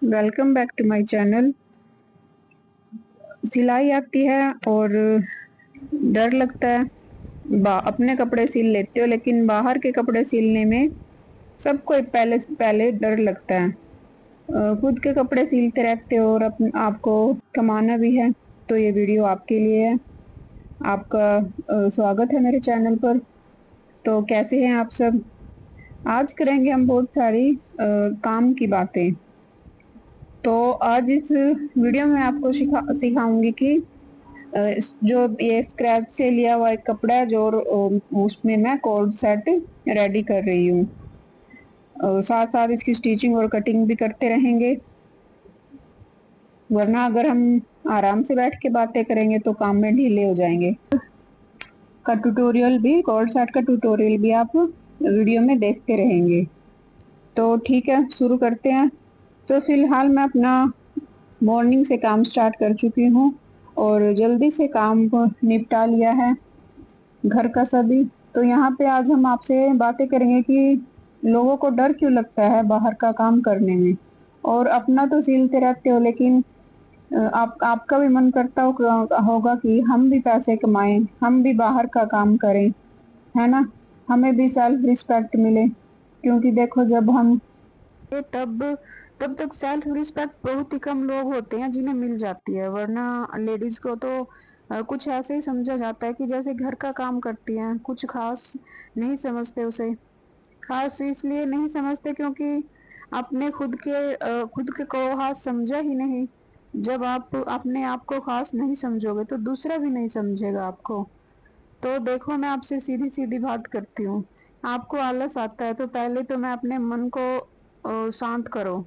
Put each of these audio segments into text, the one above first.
Welcome back to my channel. सिलाई आती है और डर लगता है। अपने कपड़े सिल लेते हो लेकिन बाहर के कपड़े सिलने में सबको पहले पहले डर लगता है। खुद के कपड़े सिलते रहते हो और आपको कमाना भी है, तो ये वीडियो आपके लिए है। आपका स्वागत है मेरे चैनल पर। तो कैसे हैं आप सब? आज करेंगे हम बहुत सारी काम की बातें। तो आज इस वीडियो में आपको सिखाऊंगी कि जो ये स्क्रैच से लिया हुआ एक कपड़ा है, जो उसमें मैं कोड सेट रेडी कर रही हूँ। साथ साथ इसकी स्टिचिंग और कटिंग भी करते रहेंगे, वरना अगर हम आराम से बैठ के बातें करेंगे तो काम में ढीले हो जाएंगे। कोड सेट का ट्यूटोरियल भी आप वीडियो में देखते रहेंगे। तो ठीक है, शुरू करते हैं। तो फिलहाल मैं अपना मॉर्निंग से काम स्टार्ट कर चुकी हूँ और जल्दी से काम को निपटा लिया है, घर का सभी। तो यहाँ पे आज हम आपसे बातें करेंगे कि लोगों को डर क्यों लगता है बाहर का काम करने में। और अपना तो सिलते रहते हो, लेकिन आपका भी मन करता होगा कि हम भी पैसे कमाएं, हम भी बाहर का काम करें, है ना। हमें भी सेल्फ रिस्पेक्ट मिले, क्योंकि देखो जब हम तब तब तक सेल्फ रिस्पेक्ट बहुत ही कम लोग होते हैं जिन्हें मिल जाती है, वरना लेडीज को तो कुछ ऐसे ही समझा जाता है कि जैसे घर का काम करती हैं। कुछ खास नहीं समझते उसे। खास इसलिए नहीं समझते क्योंकि आपने खुद के को खास समझा ही नहीं। जब आप अपने आप को खास नहीं समझोगे तो दूसरा भी नहीं समझेगा आपको। तो देखो, मैं आपसे सीधी सीधी बात करती हूँ। आपको आलस आता है तो पहले तो मैं अपने मन को शांत करो।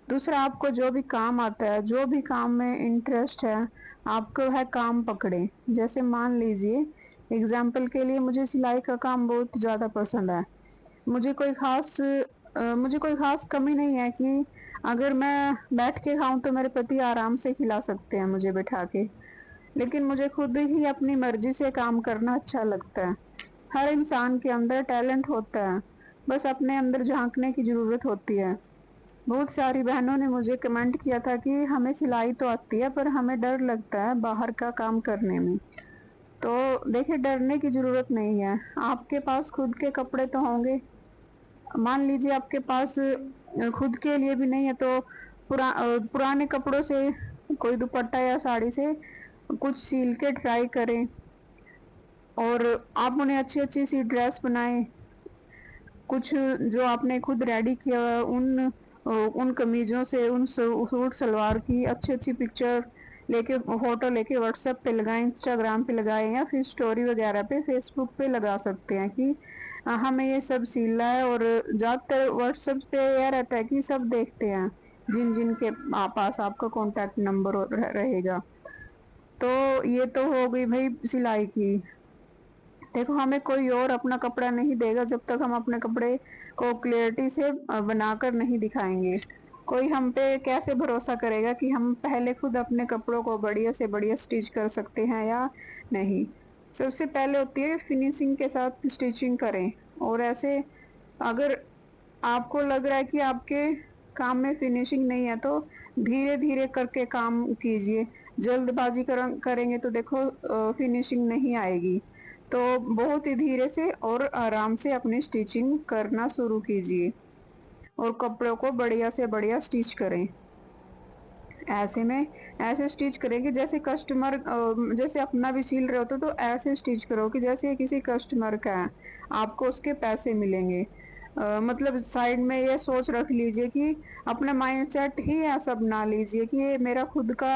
दूसरा, आपको जो भी काम आता है, जो भी काम में इंटरेस्ट है, आपको है काम पकड़े। जैसे मान लीजिए, एग्जाम्पल के लिए मुझे सिलाई का काम बहुत ज़्यादा पसंद है। मुझे कोई खास कमी नहीं है कि अगर मैं बैठ के खाऊं तो मेरे पति आराम से खिला सकते हैं मुझे बैठा के। लेकिन मुझे खुद ही अपनी मर्जी से काम करना अच्छा लगता है। हर इंसान के अंदर टैलेंट होता है, बस अपने अंदर झांकने की जरूरत होती है। बहुत सारी बहनों ने मुझे कमेंट किया था कि हमें सिलाई तो आती है पर हमें डर लगता है बाहर का काम करने में। तो देखिए, डरने की जरूरत नहीं है। आपके पास खुद के कपड़े तो होंगे। मान लीजिए आपके पास खुद के लिए भी नहीं है तो पुराने कपड़ों से कोई दुपट्टा या साड़ी से कुछ सील के ट्राई करें और आप उन्हें अच्छी अच्छी सी ड्रेस बनाएं। कुछ जो आपने खुद रेडी किया हुआ है, उन कमीजों से, उन सूट सलवार की अच्छी अच्छी पिक्चर लेके, फोटो लेके व्हाट्सएप पे लगाएं, इंस्टाग्राम पे लगाएं, या फिर स्टोरी वगैरह पे फेसबुक पे लगा सकते हैं कि हमें ये सब सिलना है। और ज्यादातर व्हाट्सएप पे यह रहता है कि सब देखते हैं जिन जिन के पास आपका कॉन्टेक्ट नंबर रहेगा। तो ये तो हो गई भाई सिलाई की। देखो, हमें कोई और अपना कपड़ा नहीं देगा जब तक हम अपने कपड़े को क्लियरिटी से बनाकर नहीं दिखाएंगे। कोई हम पे कैसे भरोसा करेगा कि हम पहले खुद अपने कपड़ों को बढ़िया से बढ़िया स्टिच कर सकते हैं या नहीं। सबसे पहले होती है फिनिशिंग के साथ स्टिचिंग करें। और ऐसे अगर आपको लग रहा है कि आपके काम में फिनिशिंग नहीं है तो धीरे धीरे करके काम कीजिए। जल्दबाजी करेंगे तो देखो फिनिशिंग नहीं आएगी। तो बहुत ही धीरे से और आराम से अपनी स्टिचिंग करना शुरू कीजिए और कपड़ों को बढ़िया से बढ़िया स्टिच करें। ऐसे में ऐसे स्टिच करें कि जैसे कस्टमर, जैसे अपना भी सिल रहे हो तो ऐसे स्टिच करो कि जैसे ये किसी कस्टमर का है, आपको उसके पैसे मिलेंगे। मतलब साइड में ये सोच रख लीजिए कि अपना माइंडसेट ही ऐसा बना लीजिए कि ये मेरा खुद का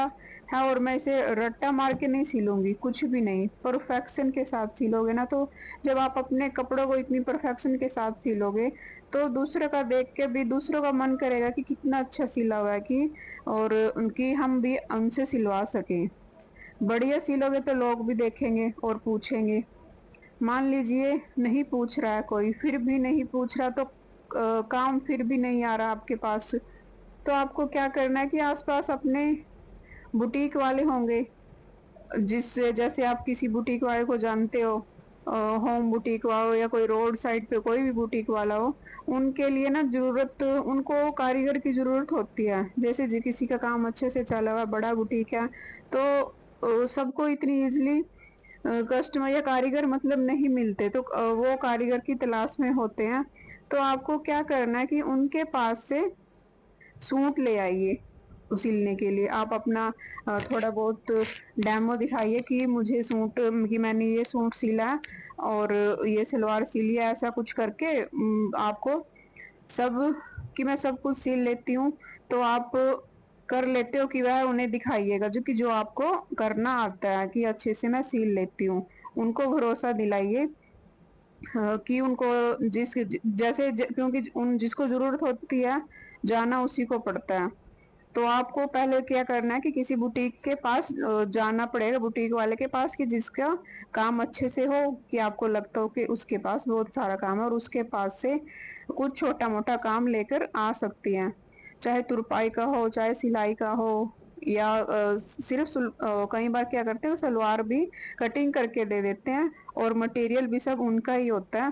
है और मैं इसे रट्टा मार के नहीं सिलूंगी, कुछ भी नहीं, परफेक्शन के साथ सिलोगे ना। तो जब आप अपने कपड़ों को इतनी परफेक्शन के साथ सिलोगे तो दूसरे का देख के भी दूसरों का मन करेगा कि कितना अच्छा सिला हुआ है, कि और उनकी हम भी उनसे सिलवा सकें। बढ़िया सिलोगे तो लोग भी देखेंगे और पूछेंगे। मान लीजिए नहीं पूछ रहा है कोई, फिर भी नहीं पूछ रहा तो काम फिर भी नहीं आ रहा आपके पास, तो आपको क्या करना है कि आसपास अपने बुटीक वाले होंगे, जिससे जैसे आप किसी बुटीक वाले को जानते हो होम बुटीक वाला हो या कोई रोड साइड पे कोई भी बुटीक वाला हो, उनके लिए ना ज़रूरत उनको कारीगर की ज़रूरत होती है। जैसे जी किसी का काम अच्छे से चला हुआ है, बड़ा बुटीक है, तो सबको इतनी ईज़िली कस्टमर या कारीगर मतलब नहीं मिलते, तो वो कारीगर की तलाश में होते हैं। तो आपको क्या करना है कि उनके पास से सूट ले आइए सिलने के लिए। आप अपना थोड़ा बहुत डेमो दिखाइए कि मुझे सूट कि मैंने ये सूट सिला है और ये सलवार सिली है, ऐसा कुछ करके आपको सब कि मैं सब कुछ सिल लेती हूँ, तो आप कर लेते हो कि वह उन्हें दिखाइएगा जो आपको करना आता है कि अच्छे से मैं सिल लेती हूँ। उनको भरोसा दिलाइए कि उनको जिस जैसे क्योंकि उन जिसको ज़रूरत होती है, जाना उसी को पड़ता है। तो आपको पहले क्या करना है कि किसी बुटीक के पास जाना पड़ेगा, बुटीक वाले के पास कि जिसका काम अच्छे से हो, कि आपको लगता हो कि उसके पास बहुत सारा काम है और उसके पास से कुछ छोटा-मोटा काम लेकर आ सकती हैं। चाहे तुरपाई का हो, चाहे सिलाई का हो या सिर्फ़ कई बार क्या करते हैं सलवार भी कटिंग करके दे देते हैं और मटेरियल भी सब उनका ही होता है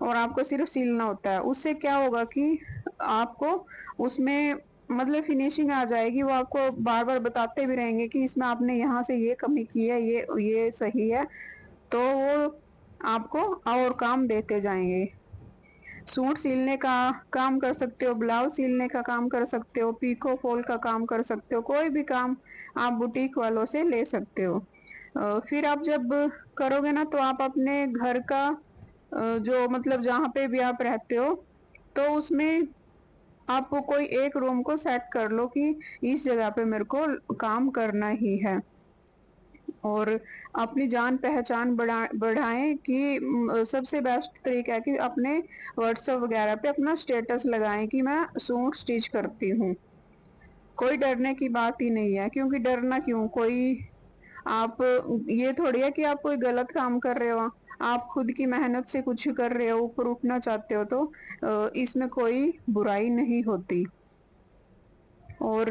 और आपको सिर्फ़ सिलना होता है। उससे क्या होगा कि आपको उसमें मतलब फिनिशिंग आ जाएगी, वो आपको बार-बार बताते भी रहेंगे कि इसमें आपने यहाँ से ये कमी की है, ये सही है, तो वो आपको और काम देते जाएँगे। सूट सिलने का काम कर सकते हो, ब्लाउज़ सिलने का काम कर सकते हो, पीको फॉल का काम कर सकते हो, कोई भी काम आप बुटीक वालों से ले सकते हो। फिर आप जब करोगे ना तो आप अपने घर का जो मतलब जहाँ पे भी आप रहते हो, तो उसमें आप कोई एक रूम को सेट कर लो कि इस जगह पे मेरे को काम करना ही है और अपनी जान-पहचान बढ़ाएँ कि सबसे बेस्ट तरीका है कि अपने व्हाट्सएप वगैरह पे अपना स्टेटस लगाएँ कि मैं सूट स्टिच करती हूँ। कोई डरने की बात ही नहीं है क्योंकि डरना क्यों? आप ये थोड़ी है कि आप कोई गलत काम कर रहे हो। आप खुद की मेहनत से कुछ कर रहे हो, ऊपर उठना चाहते हो तो इसमें कोई बुराई नहीं होती। और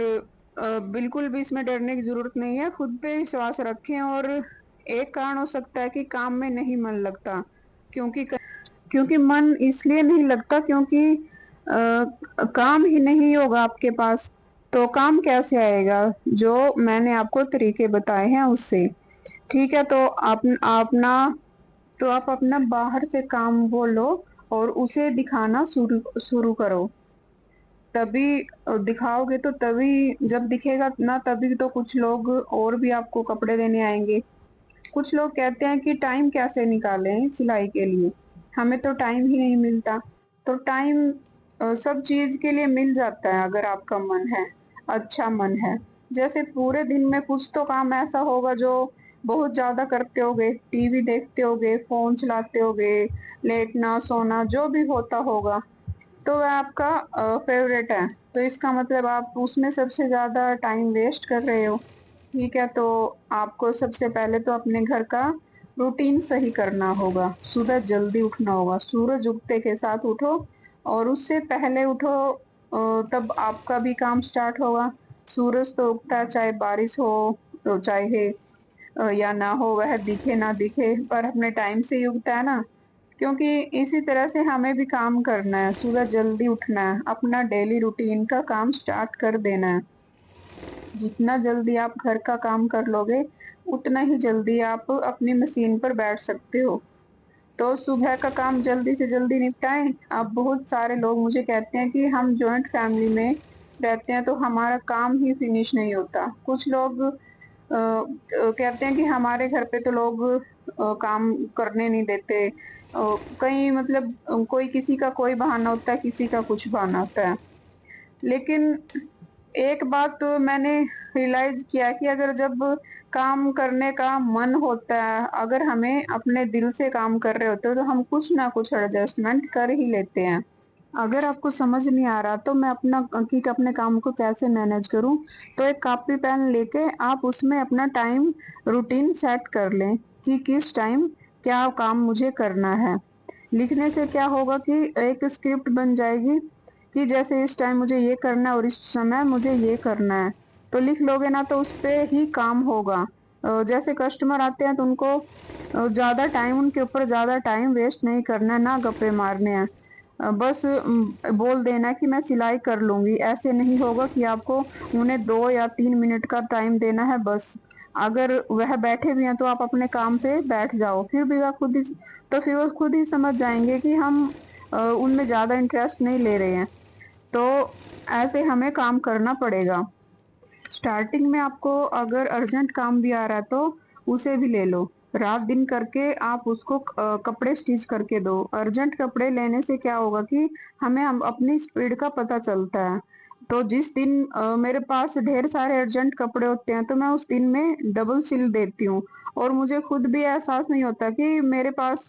बिल्कुल भी इसमें डरने की ज़रूरत नहीं है, खुद पे विश्वास रखें और एक कारण हो सकता है कि काम में नहीं मन लगता, क्योंकि क्योंकि मन इसलिए नहीं लगता क्योंकि काम ही नहीं होगा आपके पास, तो काम कैसे आएगा? जो मैंने आपको तरीके बताए हैं उससे, ठीक है? तो आप अपना बाहर से काम वो लो और उसे दिखाना शुरू शुरू करो। तभी दिखाओगे तो तभी जब दिखेगा ना तभी तो कुछ लोग और भी आपको कपड़े देने आएँगे। कुछ लोग कहते हैं कि टाइम कैसे निकालें सिलाई के लिए, हमें तो टाइम ही नहीं मिलता। तो टाइम सब चीज़ के लिए मिल जाता है अगर आपका मन है, अच्छा मन है। जैसे पूरे दिन में कुछ तो काम ऐसा होगा जो बहुत ज़्यादा करते होगे, टीवी देखते होगे, फ़ोन चलाते होगे, लेटना, सोना जो भी होता होगा, तो वह आपका फ़ेवरेट है, तो इसका मतलब आप उसमें सबसे ज़्यादा टाइम वेस्ट कर रहे हो, ठीक है? तो आपको सबसे पहले तो अपने घर का रूटीन सही करना होगा, सुबह जल्दी उठना होगा, सूरज उगते के साथ उठो और उससे पहले उठो तब आपका भी काम स्टार्ट होगा। सूरज तो उगता है चाहे बारिश हो चाहे या ना हो, वह दिखे ना दिखे पर अपने टाइम से ही उगता है ना। क्योंकि इसी तरह से हमें भी काम करना है, सुबह जल्दी उठना है, अपना डेली रूटीन का काम स्टार्ट कर देना है। जितना जल्दी आप घर का काम कर लोगे, उतना ही जल्दी आप अपनी मशीन पर बैठ सकते हो। तो सुबह का काम जल्दी से जल्दी निपटाएँ। अब बहुत सारे लोग मुझे कहते हैं कि हम जॉइंट फैमिली में रहते हैं, तो हमारा काम ही फिनिश नहीं होता। कुछ लोग कहते हैं कि हमारे घर पे तो लोग काम करने नहीं देते। कई मतलब कोई किसी का कोई बहाना होता है, किसी का कुछ बहाना होता है। लेकिन एक बात तो मैंने रियलाइज़ किया कि अगर जब काम करने का मन होता है, अगर हमें अपने दिल से काम कर रहे होते हैं, तो हम कुछ ना कुछ एडजस्टमेंट कर ही लेते हैं। अगर आपको समझ नहीं आ रहा तो मैं अपने काम को कैसे मैनेज करूँ, तो एक कॉपी पेन लेके आप उसमें अपना टाइम रूटीन सेट कर लें कि किस टाइम क्या काम मुझे करना है। लिखने से क्या होगा कि एक स्क्रिप्ट बन जाएगी कि जैसे इस टाइम मुझे ये करना है और इस समय मुझे ये करना है। तो लिख लोगे ना तो उस पे ही काम होगा। जैसे कस्टमर आते हैं तो उनको ज़्यादा टाइम, उनके ऊपर ज़्यादा टाइम वेस्ट नहीं करना है, ना गप्पे मारने हैं। बस बोल देना कि मैं सिलाई कर लूँगी। ऐसे नहीं होगा कि आपको उन्हें 2 या 3 मिनट का टाइम देना है बस। अगर वह बैठे भी हैं तो आप अपने काम पे बैठ जाओ, फिर भी वह खुद ही, तो फिर वो खुद ही समझ जाएँगे कि हम उनमें ज़्यादा इंटरेस्ट नहीं ले रहे हैं। तो ऐसे हमें काम करना पड़ेगा। स्टार्टिंग में आपको अगर अर्जेंट काम भी आ रहा है तो उसे भी ले लो। रात दिन करके आप उसको कपड़े स्टिच करके दो। अर्जेंट कपड़े लेने से क्या होगा कि हमें हम अपनी स्पीड का पता चलता है। तो जिस दिन मेरे पास ढेर सारे अर्जेंट कपड़े होते हैं तो मैं उस दिन में डबल सिल देती हूँ, और मुझे खुद भी एहसास नहीं होता कि मेरे पास,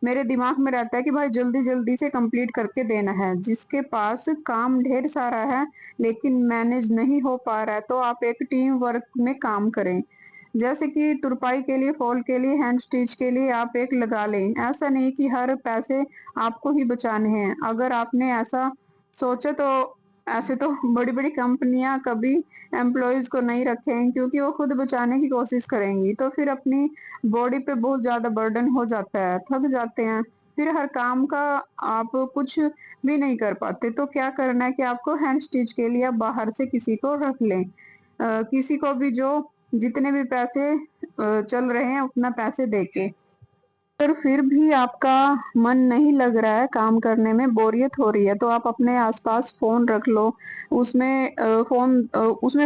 मेरे दिमाग में रहता है कि भाई जल्दी जल्दी से कंप्लीट करके देना है। जिसके पास काम ढेर सारा है लेकिन मैनेज नहीं हो पा रहा है, तो आप एक टीम वर्क में काम करें। जैसे कि तुरपाई के लिए, फॉल के लिए, हैंड स्टिच के लिए आप एक लगा लें। ऐसा नहीं कि हर पैसे आपको ही बचाने हैं। अगर आपने ऐसा सोचा तो ऐसे तो बड़ी बड़ी कंपनियां कभी एम्प्लॉयज को नहीं रखें, क्योंकि वो खुद बचाने की कोशिश करेंगी, तो फिर अपनी बॉडी पे बहुत ज्यादा बर्डन हो जाता है, थक जाते हैं, फिर हर काम का आप कुछ भी नहीं कर पाते। तो क्या करना है कि आपको हैंड स्टिच के लिए आप बाहर से किसी को रख लें, किसी को भी, जो जितने भी पैसे चल रहे हैं उतना पैसे देके। अगर फिर भी आपका मन नहीं लग रहा है काम करने में, बोरियत हो रही है, तो आप अपने आसपास फोन रख लो। उसमें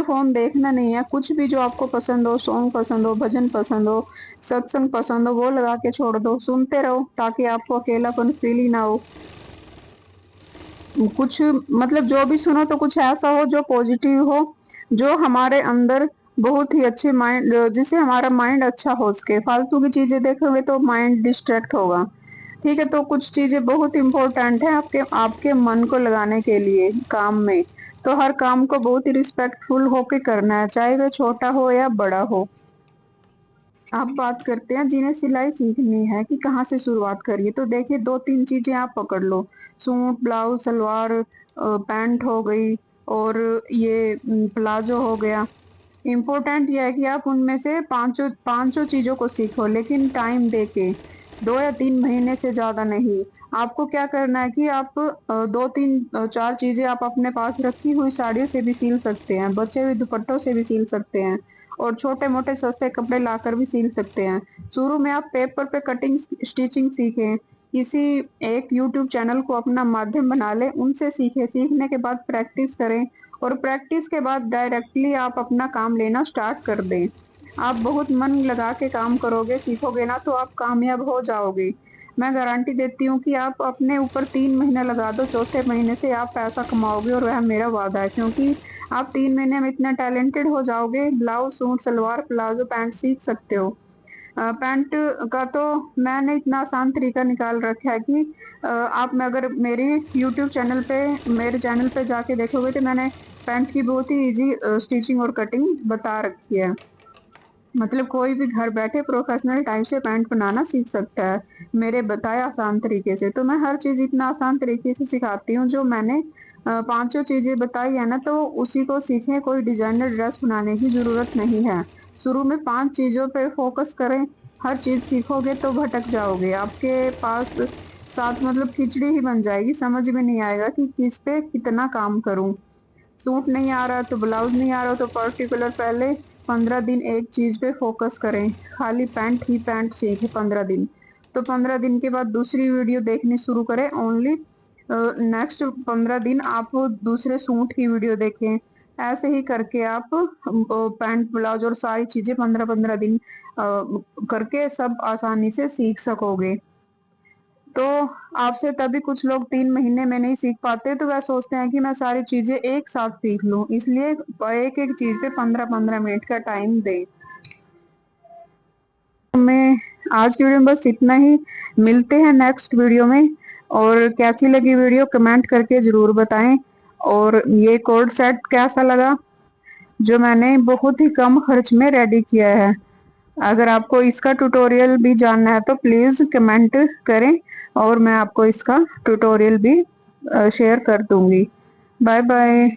फोन देखना नहीं है। कुछ भी जो आपको पसंद हो, सॉन्ग पसंद हो, भजन पसंद हो, सत्संग पसंद हो, वो लगा के छोड़ दो, सुनते रहो, ताकि आपको अकेलापन फील ही ना हो। कुछ मतलब जो भी सुनो तो कुछ ऐसा हो जो पॉजिटिव हो, जो हमारे अंदर बहुत ही अच्छे माइंड, जिससे हमारा माइंड अच्छा हो सके। फालतू की चीजें देखोगे तो माइंड डिस्ट्रैक्ट होगा। ठीक है, तो कुछ चीजें बहुत इंपॉर्टेंट है आपके आपके मन को लगाने के लिए काम में। तो हर काम को बहुत ही रिस्पेक्टफुल होके करना है, चाहे वह छोटा हो या बड़ा हो। आप बात करते हैं जिन्हें सिलाई सीखनी है कि कहाँ से शुरुआत करिए, तो देखिए 2-3 चीजें आप पकड़ लो। सूट, ब्लाउज, सलवार, पैंट हो गई, और ये प्लाजो हो गया। इम्पोर्टेंट ये है कि आप उनमें से पांचों पांचों चीजों को सीखो, लेकिन टाइम दे के, 2 या 3 महीने से ज्यादा नहीं। आपको क्या करना है कि आप 2-3-4 चीजें आप अपने पास रखी हुई साड़ियों से भी सिल सकते हैं, बचे हुए दुपट्टों से भी सिल सकते हैं, और छोटे मोटे सस्ते कपड़े लाकर भी सिल सकते हैं। शुरू में आप पेपर पे कटिंग स्टिचिंग सीखें, किसी एक यूट्यूब चैनल को अपना माध्यम बना लें, उनसे सीखें। सीखने के बाद प्रैक्टिस करें, और प्रैक्टिस के बाद डायरेक्टली आप अपना काम लेना स्टार्ट कर दें। आप बहुत मन लगा के काम करोगे, सीखोगे ना, तो आप कामयाब हो जाओगे। मैं गारंटी देती हूँ कि आप अपने ऊपर 3 महीने लगा दो, चौथे महीने से आप पैसा कमाओगे, और वह मेरा वादा है, क्योंकि आप 3 महीने में इतना टैलेंटेड हो जाओगे, blouse, suit, salwar, palazzo, pant सीख सकते हो। पैंट का तो मैंने इतना आसान तरीका निकाल रखा है कि आप, मैं अगर मेरी यूट्यूब चैनल पे, मेरे चैनल पे जाके देखोगे तो मैंने पैंट की बहुत ही इजी स्टिचिंग और कटिंग बता रखी है। मतलब कोई भी घर बैठे प्रोफेशनल टाइप से पैंट बनाना सीख सकता है, मेरे बताए आसान तरीके से। तो मैं हर चीज इतना आसान तरीके से सिखाती हूँ। जो मैंने पांचों चीजें बताई है ना, तो उसी को सीखें, कोई डिजाइनर ड्रेस बनाने की जरूरत नहीं है। शुरू में 5 चीजों पे फोकस करें। हर चीज सीखोगे तो भटक जाओगे, आपके पास साथ मतलब खिचड़ी ही बन जाएगी, समझ में नहीं आएगा कि किस पे कितना काम करूं। सूट नहीं आ रहा तो, ब्लाउज नहीं आ रहा तो पर्टिकुलर पहले 15 दिन एक चीज पे फोकस करें, खाली पैंट ही पैंट सीखे 15 दिन। तो 15 दिन के बाद दूसरी वीडियो देखनी शुरू करें, ओनली नेक्स्ट 15 दिन आप दूसरे सूट की वीडियो देखें। ऐसे ही करके आप पैंट, ब्लाउज और सारी चीजें 15-15 दिन करके सब आसानी से सीख सकोगे। तो आपसे तभी कुछ लोग 3 महीने में नहीं सीख पाते, तो वह सोचते हैं कि मैं सारी चीजें एक साथ सीख लूं, इसलिए एक एक चीज पे 15-15 मिनट का टाइम दें। मैं आज की वीडियो में बस इतना ही। मिलते हैं नेक्स्ट वीडियो में, और कैसी लगी वीडियो कमेंट करके जरूर बताएं। और ये कोड सेट कैसा लगा, जो मैंने बहुत ही कम खर्च में रेडी किया है। अगर आपको इसका ट्यूटोरियल भी जानना है तो प्लीज कमेंट करें, और मैं आपको इसका ट्यूटोरियल भी शेयर कर दूंगी। Bye bye.